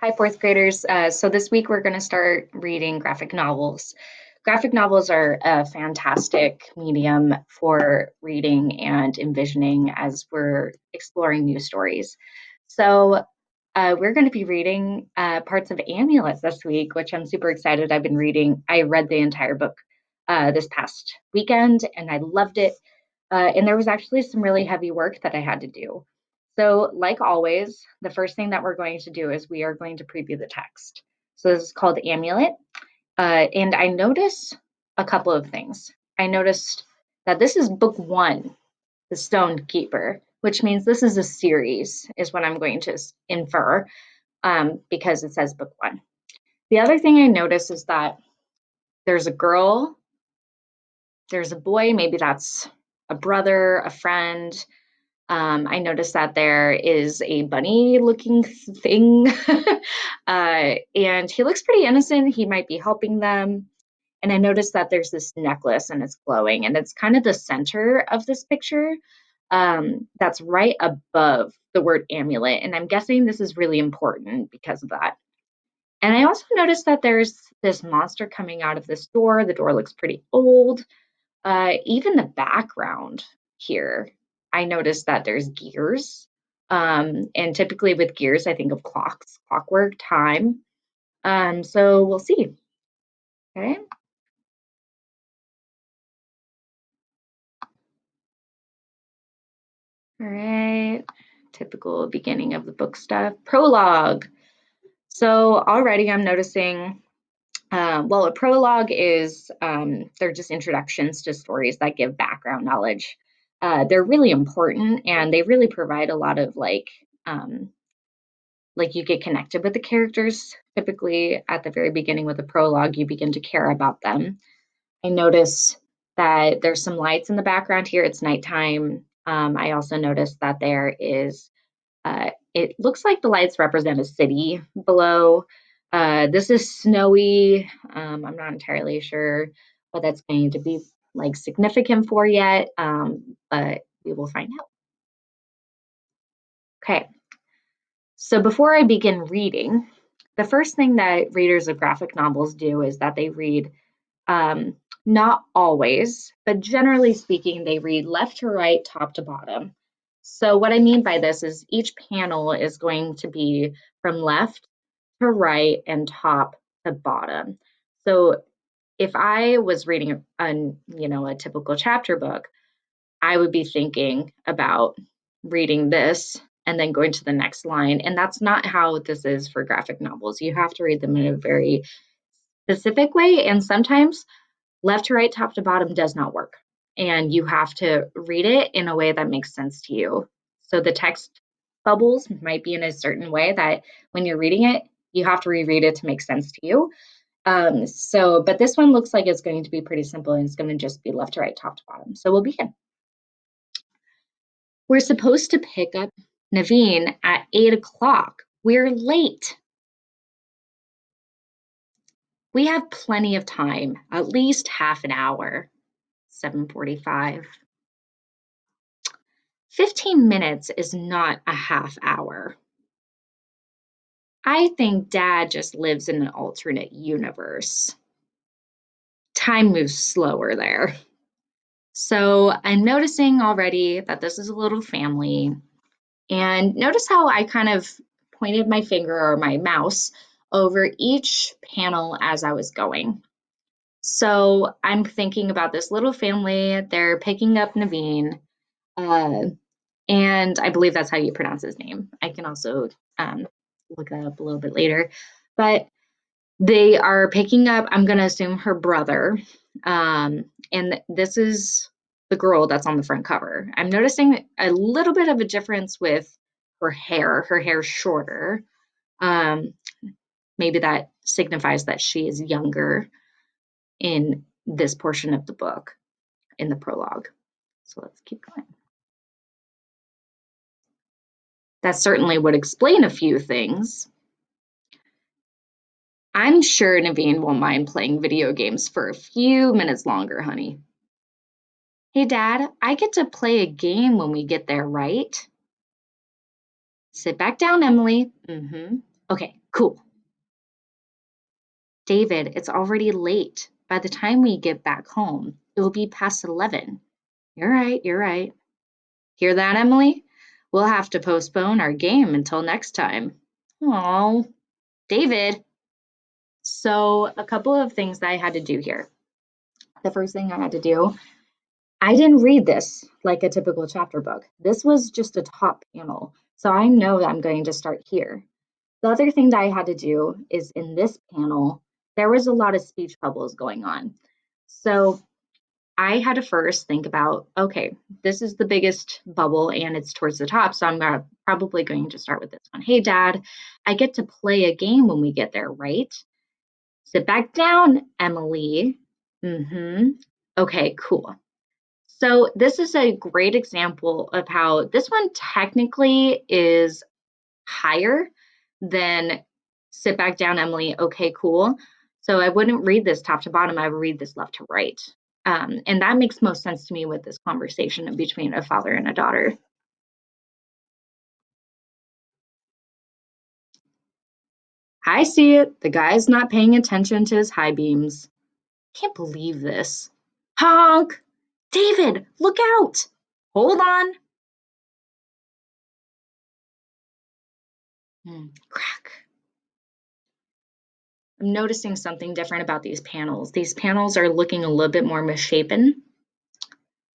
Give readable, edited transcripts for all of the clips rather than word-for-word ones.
Hi, fourth graders. So this week we're going to start reading graphic novels. Graphic novels are a fantastic medium for reading and envisioning as we're exploring new stories. So we're going to be reading parts of Amulet this week, which I'm super excited. I've been reading. I read the entire book this past weekend and I loved it. And there was actually some really heavy work that I had to do. So, like always, the first thing that we're going to do is we are going to preview the text. So, this is called Amulet. And I noticed a couple of things. I noticed that this is book one, The Stone Keeper, which means this is a series, is what I'm going to infer because it says book one. The other thing I noticed is that there's a girl, there's a boy, maybe that's a brother, a friend. I noticed that there is a bunny looking thing, and he looks pretty innocent. He might be helping them. And I noticed that there's this necklace and it's glowing, and it's kind of the center of this picture. That's right above the word amulet. And I'm guessing this is really important because of that. And I also noticed that there's this monster coming out of this door. The door looks pretty old. Even the background here, I noticed that there's gears. And typically with gears, I think of clocks, clockwork, time. So we'll see. Okay. All right. Typical beginning of the book stuff. Prologue. So already I'm noticing, well, a prologue is they're just introductions to stories that give background knowledge. They're really important and they really provide a lot of like you get connected with the characters. Typically at the very beginning with a prologue, you begin to care about them. I notice that there's some lights in the background here. It's nighttime. I also noticed that there is, it looks like the lights represent a city below. This is snowy. I'm not entirely sure what that's going to be like significant for yet, but we will find out. Okay, so before I begin reading, the first thing that readers of graphic novels do is that they read, um, not always, but generally speaking, they read left to right, top to bottom. So, what I mean by this is each panel is going to be from left to right and top to bottom. So, if I was reading a typical chapter book, I would be thinking about reading this and then going to the next line. And that's not how this is for graphic novels. You have to read them in a very specific way. And sometimes left to right, top to bottom does not work. And you have to read it in a way that makes sense to you. So the text bubbles might be in a certain way that when you're reading it, you have to reread it to make sense to you. But this one looks like it's going to be pretty simple and it's going to just be left to right, top to bottom. So we'll begin. We're supposed to pick up Naveen at 8 o'clock. We're late. We have plenty of time, at least half an hour. 7:45. 15 minutes is not a half hour. I think Dad just lives in an alternate universe. Time moves slower there. So I'm noticing already that this is a little family. And notice how I kind of pointed my finger or my mouse over each panel as I was going. So I'm thinking about this little family. They're picking up Naveen, uh, and I believe that's how you pronounce his name. I can also look that up a little bit later. But they are picking up, I'm going to assume her brother. And this is the girl that's on the front cover. I'm noticing a little bit of a difference with her hair. Her hair's shorter. Um, Maybe that signifies that she is younger in this portion of the book, in the prologue. So let's keep going. That certainly would explain a few things. I'm sure Naveen won't mind playing video games for a few minutes longer, honey. Hey, Dad, I get to play a game when we get there, right? Sit back down, Emily. Okay, Cool. David, it's already late. By the time we get back home, it will be past 11. You're right, you're right. Hear that, Emily? We'll have to postpone our game until next time. Oh, David. So, a couple of things that I had to do here. The first thing I had to do, I didn't read this like a typical chapter book. This was just a top panel. So, I know that I'm going to start here. The other thing that I had to do is in this panel, there was a lot of speech bubbles going on. So, I had to first think about, okay, this is the biggest bubble and it's towards the top. So I'm probably going to start with this one. Hey, Dad, I get to play a game when we get there, right? Sit back down, Emily. Mm-hmm. Okay, cool. So this is a great example of how this one technically is higher than sit back down, Emily. Okay, cool. So I wouldn't read this top to bottom. I would read this left to right. And that makes most sense to me with this conversation between a father and a daughter. I see it. The guy's not paying attention to his high beams. Can't believe this. Honk! David, look out! Hold on. Crack. I'm noticing something different about these panels. These panels are looking a little bit more misshapen.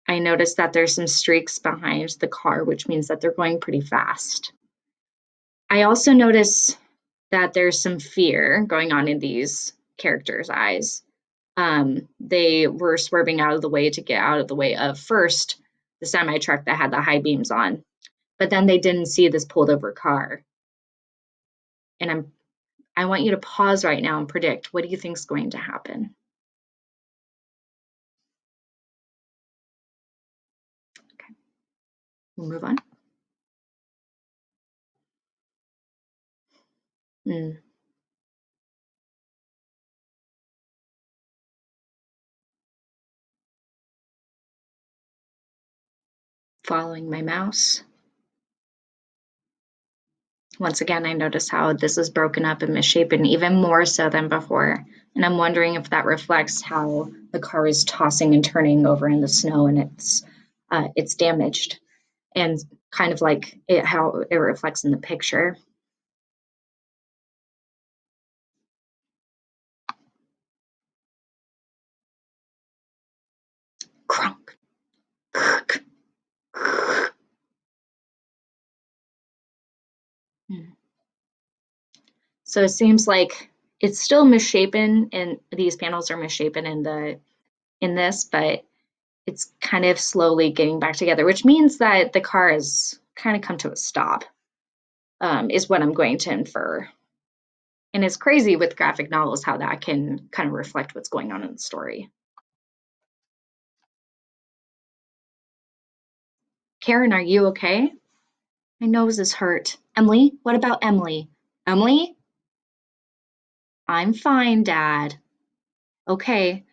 I noticed that there's some streaks behind the car, which means that they're going pretty fast. I also notice that there's some fear going on in these characters' eyes. They were swerving out of the way to get out of the way of first the semi truck that had the high beams on, but then they didn't see this pulled over car. And I want you to pause right now and predict, what do you think is going to happen? Okay, we'll move on. Mm, following my mouse. Once again, I notice how this is broken up and misshapen even more so than before. And I'm wondering if that reflects how the car is tossing and turning over in the snow and it's damaged, and kind of like how it reflects in the picture. Crunk. So it seems like it's still misshapen, and these panels are misshapen in this, but it's kind of slowly getting back together, which means that the car has kind of come to a stop, is what I'm going to infer. And it's crazy with graphic novels how that can kind of reflect what's going on in the story. Karen, are you okay? My nose is hurt. Emily, what about Emily? Emily? I'm fine, Dad. Okay,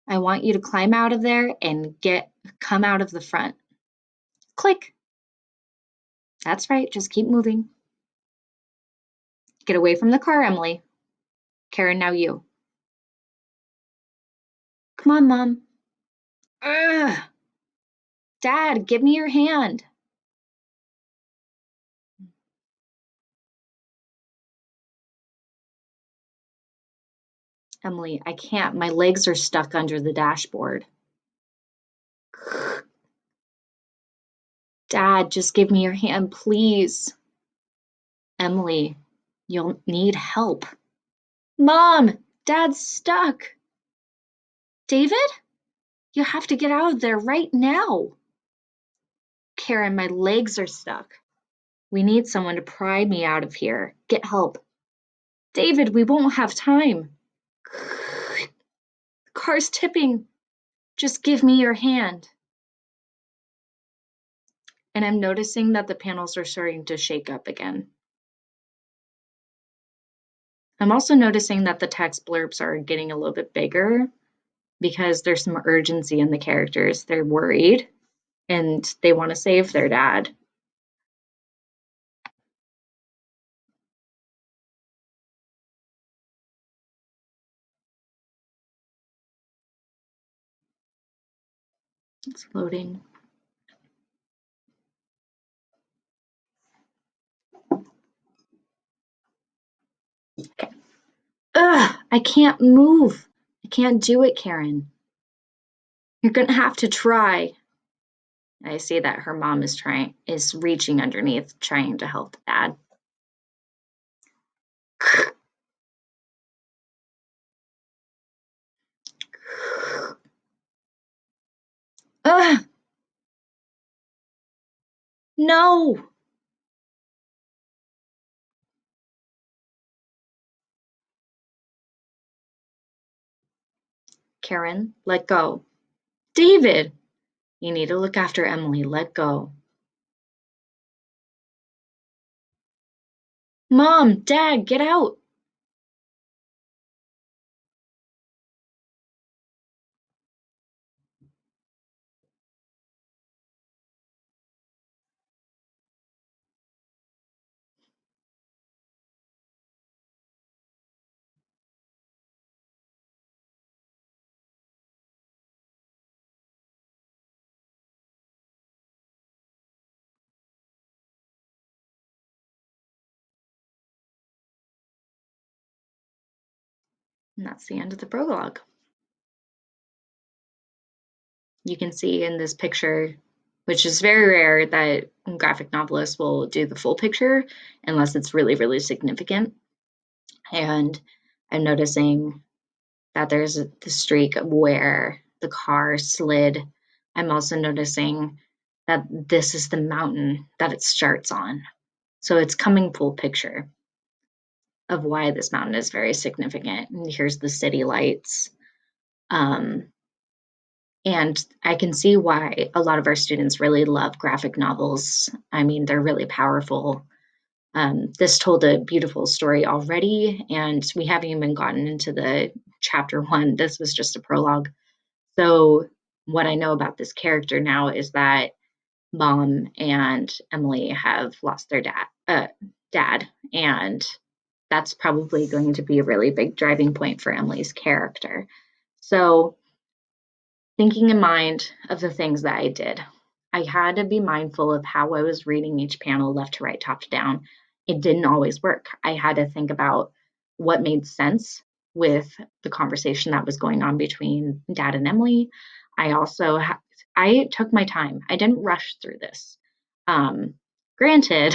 I want you to climb out of there and come out of the front. Click. That's right, just keep moving. Get away from the car, Emily. Karen, now you. Come on, Mom. Ugh. Dad, give me your hand. Emily, I can't. My legs are stuck under the dashboard. Dad, just give me your hand, please. Emily, you'll need help. Mom, Dad's stuck. David, you have to get out of there right now. Karen, my legs are stuck. We need someone to pry me out of here. Get help. David, we won't have time. The car's tipping. Just give me your hand. And I'm noticing that the panels are starting to shake up again. I'm also noticing that the text blurbs are getting a little bit bigger because there's some urgency in the characters. They're worried and they want to save their dad. It's loading. Okay. Ugh, I can't move. I can't do it, Karen. You're gonna have to try. I see that her mom is reaching underneath, trying to help Dad. Ugh, no. Karen, let go. David, you need to look after Emily. Let go. Mom, Dad, get out. And that's the end of the prologue. You can see in this picture, which is very rare that graphic novelists will do the full picture unless it's really, really significant. And I'm noticing that there's the streak where the car slid. I'm also noticing that this is the mountain that it starts on. So it's coming full picture of why this mountain is very significant. And here's the city lights. Um, and I can see why a lot of our students really love graphic novels. I mean, they're really powerful. This told a beautiful story already, and we haven't even gotten into the chapter one. This was just a prologue. So, what I know about this character now is that Mom and Emily have lost their dad, and that's probably going to be a really big driving point for Emily's character. So, thinking in mind of the things that I did, I had to be mindful of how I was reading each panel left to right, top to down. It didn't always work. I had to think about what made sense with the conversation that was going on between Dad and Emily. I also I took my time. I didn't rush through this. Granted,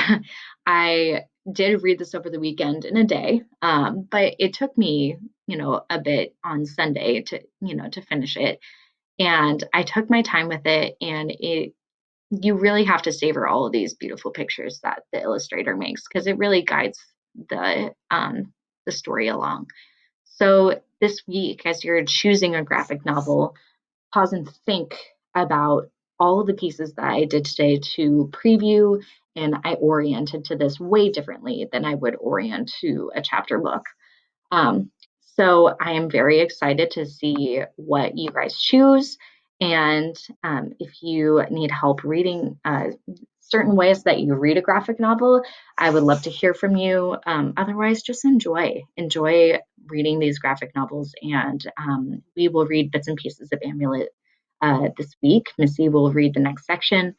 I did read this over the weekend in a day, but it took me, a bit on Sunday to finish it, and I took my time with it, and you really have to savor all of these beautiful pictures that the illustrator makes because it really guides the story along. So this week, as you're choosing a graphic novel, pause and think about all of the pieces that I did today to preview, and I oriented to this way differently than I would orient to a chapter book. Um, so I am very excited to see what you guys choose. And if you need help reading certain ways that you read a graphic novel, I would love to hear from you. Otherwise, just enjoy reading these graphic novels. And we will read bits and pieces of Amulet this week. Missy will read the next section.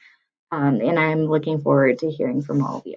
And I'm looking forward to hearing from all of you.